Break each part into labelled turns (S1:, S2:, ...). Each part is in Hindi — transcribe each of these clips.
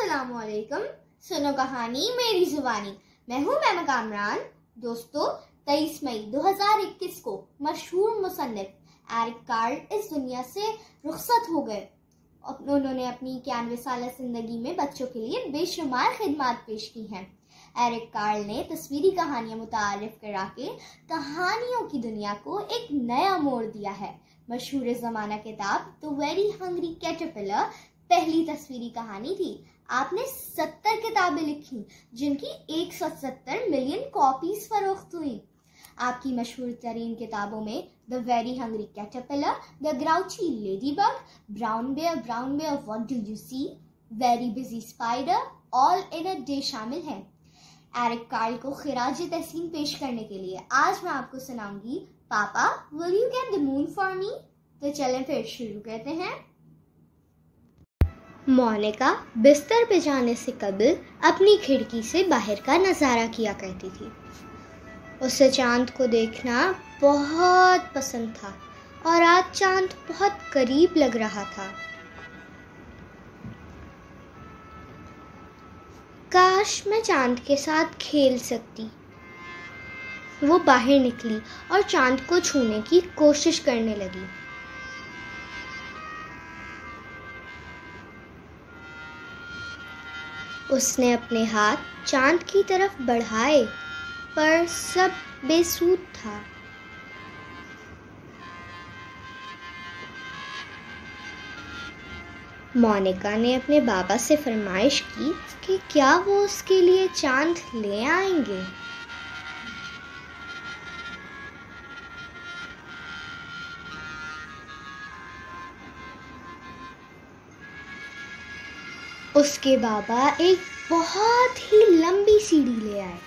S1: अस्सलामुअलैकुम। सुनो कहानी मेरी जुबानी। मैं हूँ मैमा कामरान। दोस्तों, 23 मई 2021 को मशहूर मुसन्निफ एरिक कार्ल इस दुनिया से रुखसत हो गए। उन्होंने अपनी 91 साल जिंदगी में बच्चों के लिए बेशुमार खिदमात पेश की हैं। एरिक कार्ल ने तस्वीरी कहानियां मुतारिफ करा के कहानियों की दुनिया को एक नया मोड़ दिया है। मशहूर ज़माना किताब द वेरी हंग्री कैटरपिलर पहली तस्वीरी कहानी थी। आपने 70 किताबें लिखी जिनकी 170 मिलियन कॉपीज फरोख्त हुई। आपकी मशहूर तरीन किताबों में The Very Hungry Caterpillar, The Grouchy Ladybug, Brown Bear What Do You See, Very Busy Spider, All In A Day शामिल हैं। एरिक कार्ल को खिराज तहसीन पेश करने के लिए आज मैं आपको सुनाऊंगी पापा will you get the moon for me. तो चलें फिर शुरू करते हैं। मोनिका बिस्तर पे जाने से कबल अपनी खिड़की से बाहर का नज़ारा किया करती थी। उसे चांद को देखना बहुत पसंद था और आज चांद बहुत करीब लग रहा था। काश मैं चांद के साथ खेल सकती। वो बाहर निकली और चांद को छूने की कोशिश करने लगी। उसने अपने हाथ चांद की तरफ बढ़ाए पर सब बेसूद था। मोनिका ने अपने बाबा से फरमाइश की कि क्या वो उसके लिए चांद ले आएंगे। उसके बाबा एक बहुत ही लंबी सीढ़ी ले आए।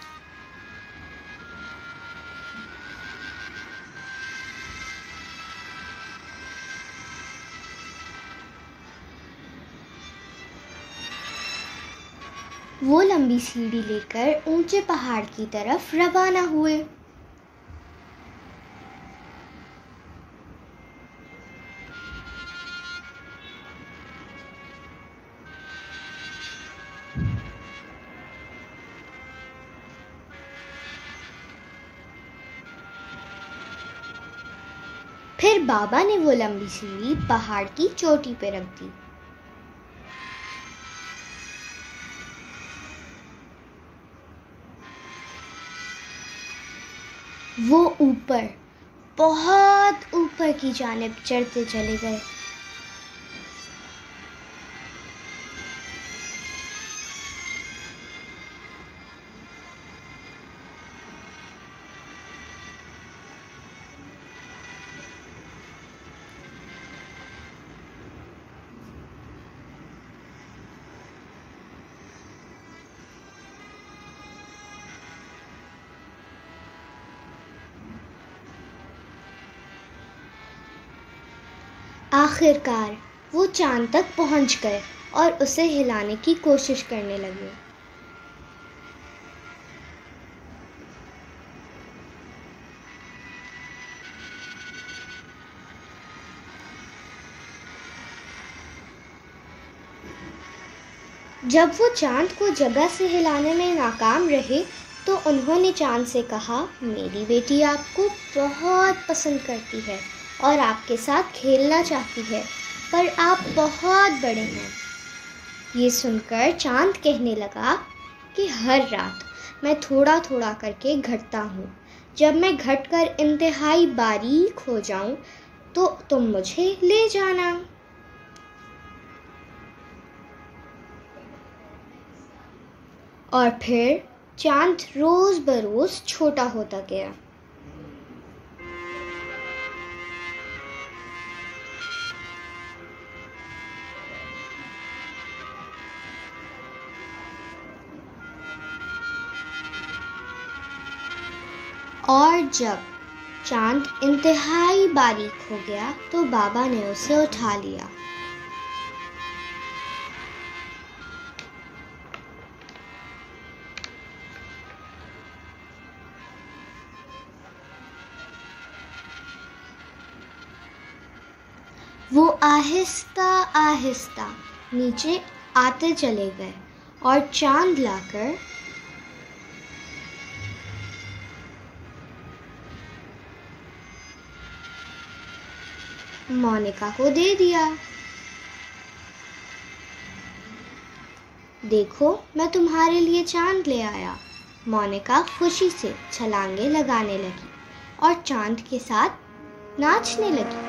S1: वो लंबी सीढ़ी लेकर ऊंचे पहाड़ की तरफ रवाना हुए। फिर बाबा ने वो लंबी सीढ़ी पहाड़ की चोटी पे रख दी। वो ऊपर, बहुत ऊपर की जानिब चढ़ते चले गए। आखिरकार वो चांद तक पहुंच गए और उसे हिलाने की कोशिश करने लगे। जब वो चांद को जगह से हिलाने में नाकाम रहे तो उन्होंने चांद से कहा, मेरी बेटी आपको बहुत पसंद करती है और आपके साथ खेलना चाहती है, पर आप बहुत बड़े हैं। ये सुनकर चांद कहने लगा कि हर रात मैं थोड़ा थोड़ा करके घटता हूँ। जब मैं घटकर इंतहाई बारीक हो जाऊँ तो तुम मुझे ले जाना। और फिर चांद रोज़ बरोज़ छोटा होता गया। और जब चांद इंतहाई बारीक हो गया तो बाबा ने उसे उठा लिया। वो आहिस्ता आहिस्ता नीचे आते चले गए और चांद लाकर मोनिका को दे दिया। देखो, मैं तुम्हारे लिए चांद ले आया। मोनिका खुशी से छलांगे लगाने लगी और चांद के साथ नाचने लगी।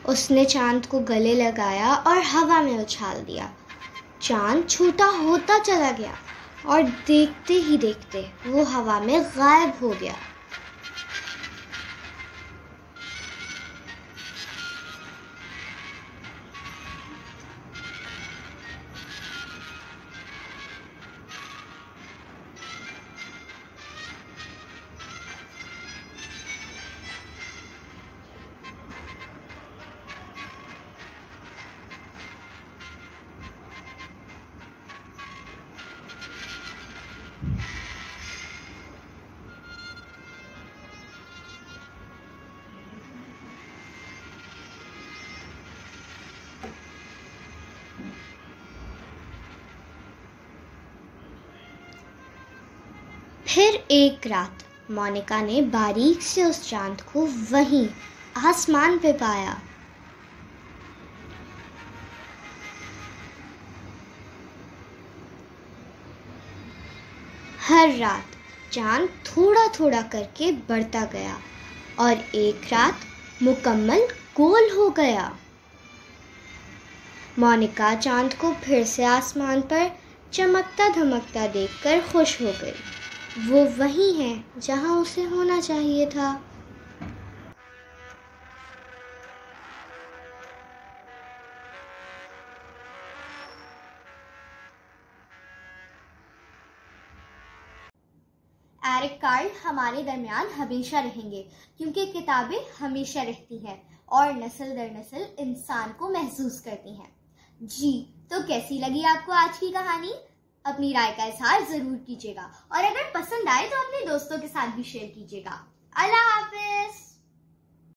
S1: उसने चांद को गले लगाया और हवा में उछाल दिया। चांद छोटा होता चला गया और देखते ही देखते वो हवा में गायब हो गया। फिर एक रात मोनिका ने बारीक से उस चांद को वहीं आसमान पे पाया। हर रात चांद थोड़ा थोड़ा करके बढ़ता गया और एक रात मुकम्मल गोल हो गया। मोनिका चांद को फिर से आसमान पर चमकता धमकता देखकर खुश हो गई। वो वही है जहां उसे होना चाहिए था। एरिक कार्ल हमारे दरमियान हमेशा रहेंगे, क्योंकि किताबें हमेशा रहती हैं और नस्ल दर नस्ल इंसान को महसूस करती हैं। जी, तो कैसी लगी आपको आज की कहानी? अपनी राय का इजहार जरूर कीजिएगा और अगर पसंद आए तो अपने दोस्तों के साथ भी शेयर कीजिएगा। अल्लाह हाफिज।